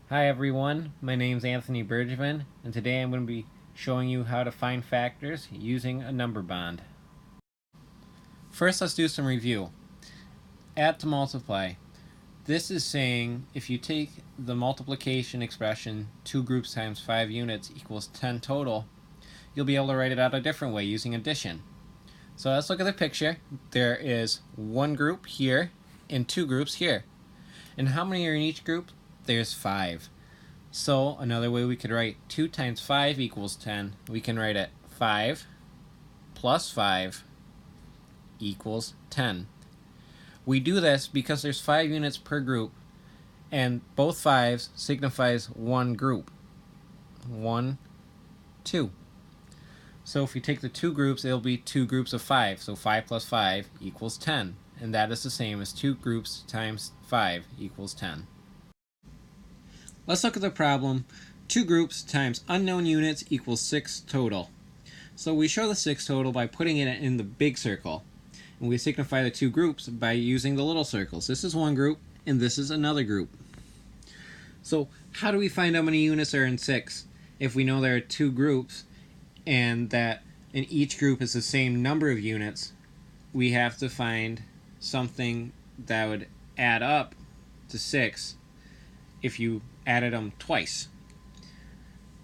Hi everyone, my name is Anthony Bergevin, and today I'm going to be showing you how to find factors using a number bond. First, let's do some review. Add to multiply. This is saying if you take the multiplication expression 2 groups times 5 units equals 10 total, you'll be able to write it out a different way using addition. So let's look at the picture. There is one group here and 2 groups here. And how many are in each group? There's 5. So another way we could write 2 times 5 equals 10. We can write it 5 plus 5 equals 10. We do this because there's 5 units per group, and both 5s signifies one group. 1, 2. So if we take the 2 groups, it'll be 2 groups of 5. So 5 plus 5 equals 10. And that is the same as 2 groups times 5 equals 10. Let's look at the problem. 2 groups times unknown units equals 6 total. So we show the 6 total by putting it in the big circle. And we signify the 2 groups by using the little circles. This is one group, and this is another group. So how do we find how many units are in 6 if we know there are 2 groups and that in each group is the same number of units? We have to find something that would add up to 6 if you added them twice.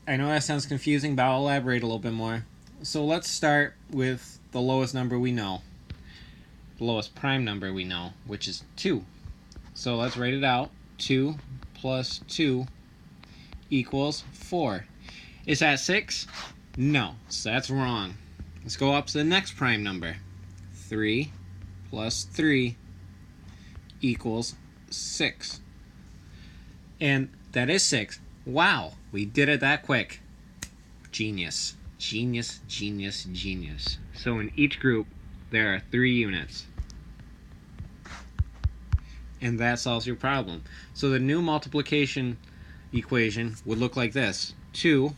I know that sounds confusing, but I'll elaborate a little bit more. So let's start with the lowest number we know. The lowest prime number we know, which is 2. So let's write it out. 2 plus 2 equals 4. Is that 6? No, so that's wrong. Let's go up to the next prime number. 3 plus 3 equals 6. And that is 6. Wow, we did it that quick. Genius. Genius, genius, genius. So in each group, there are 3 units. And that solves your problem. So the new multiplication equation would look like this. 2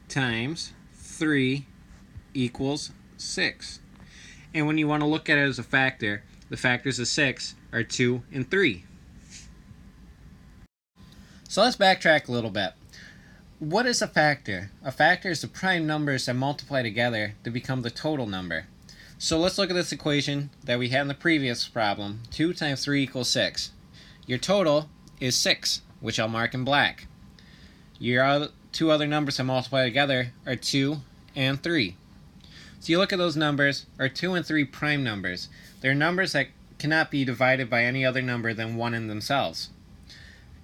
times 3 equals 6. And when you want to look at it as a factor, the factors of 6 are 2 and 3. So let's backtrack a little bit. What is a factor? A factor is the prime numbers that multiply together to become the total number. So let's look at this equation that we had in the previous problem. 2 times 3 equals 6. Your total is 6, which I'll mark in black. Your two other numbers that multiply together are 2 and 3. So you look at those numbers, are 2 and 3 prime numbers. They're numbers that cannot be divided by any other number than 1 in themselves.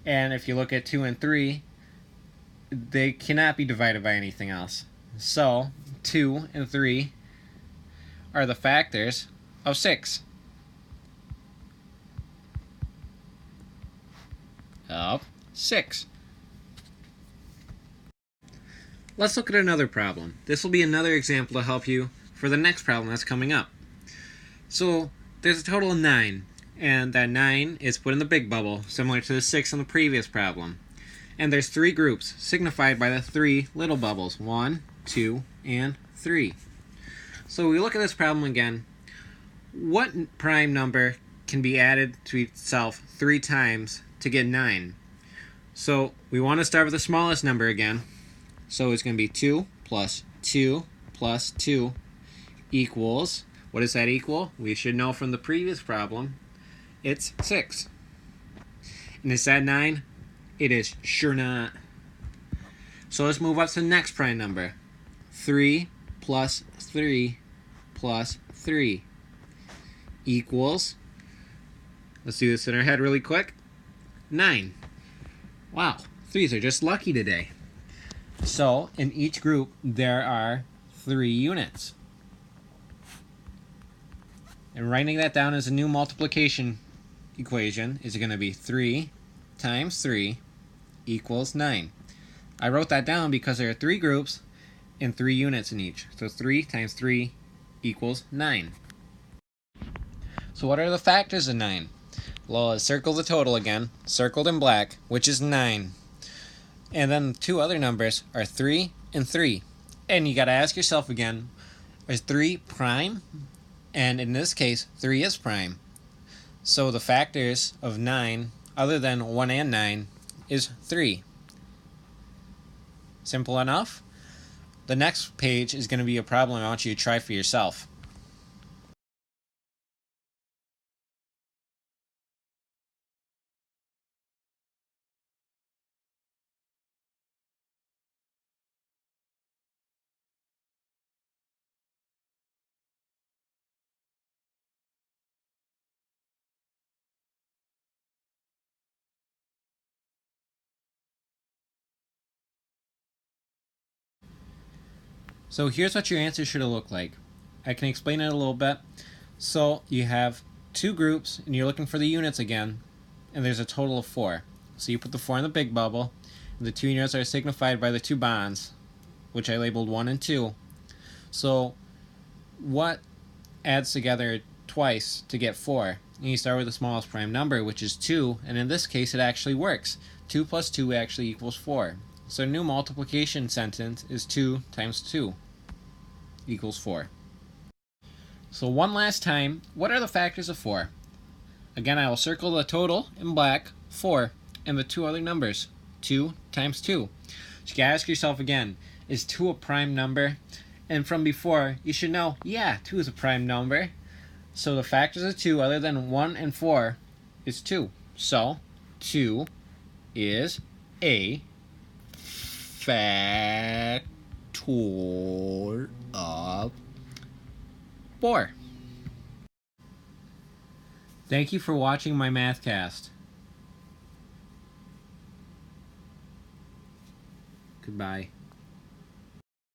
And if you look at 2 and 3, they cannot be divided by anything else. So 2 and 3 are the factors of 6. Of 6. Let's look at another problem. This will be another example to help you for the next problem that's coming up. So there's a total of 9, and that 9 is put in the big bubble, similar to the 6 in the previous problem. And there's 3 groups, signified by the 3 little bubbles, 1, 2, and 3. So we look at this problem again. What prime number can be added to itself 3 times to get 9? So we want to start with the smallest number again. So it's going to be 2 plus 2 plus 2 equals, what does that equal? We should know from the previous problem, it's 6. And is that 9? It is sure not. So let's move up to the next prime number. 3 plus 3 plus 3 equals, let's do this in our head really quick, 9. Wow, 3s are just lucky today. So in each group there are 3 units. And writing that down as a new multiplication equation is going to be 3 times 3 equals 9. I wrote that down because there are 3 groups and 3 units in each. So 3 times 3 equals 9. So what are the factors of 9? Well, let's circle the total again, circled in black, which is 9. And then the 2 other numbers are 3 and 3. And you got to ask yourself again, is 3 prime? And in this case, 3 is prime. So the factors of 9, other than 1 and 9, is 3. Simple enough? The next page is going to be a problem I want you to try for yourself. So here's what your answer should have looked like. I can explain it a little bit. So you have 2 groups, and you're looking for the units again, and there's a total of 4. So you put the 4 in the big bubble, and the 2 units are signified by the 2 bonds, which I labeled 1 and 2. So what adds together twice to get 4? And you start with the smallest prime number, which is 2, and in this case it actually works. 2 plus 2 actually equals 4. So a new multiplication sentence is 2 times 2 equals 4. So one last time, what are the factors of 4? Again, I will circle the total in black, 4, and the 2 other numbers, 2 times 2. So you can ask yourself again, is 2 a prime number? And from before, you should know, yeah, 2 is a prime number. So the factors of 2, other than 1 and 4, is 2. So 2 is a factor of 4. Thank you for watching my Mathcast. Goodbye.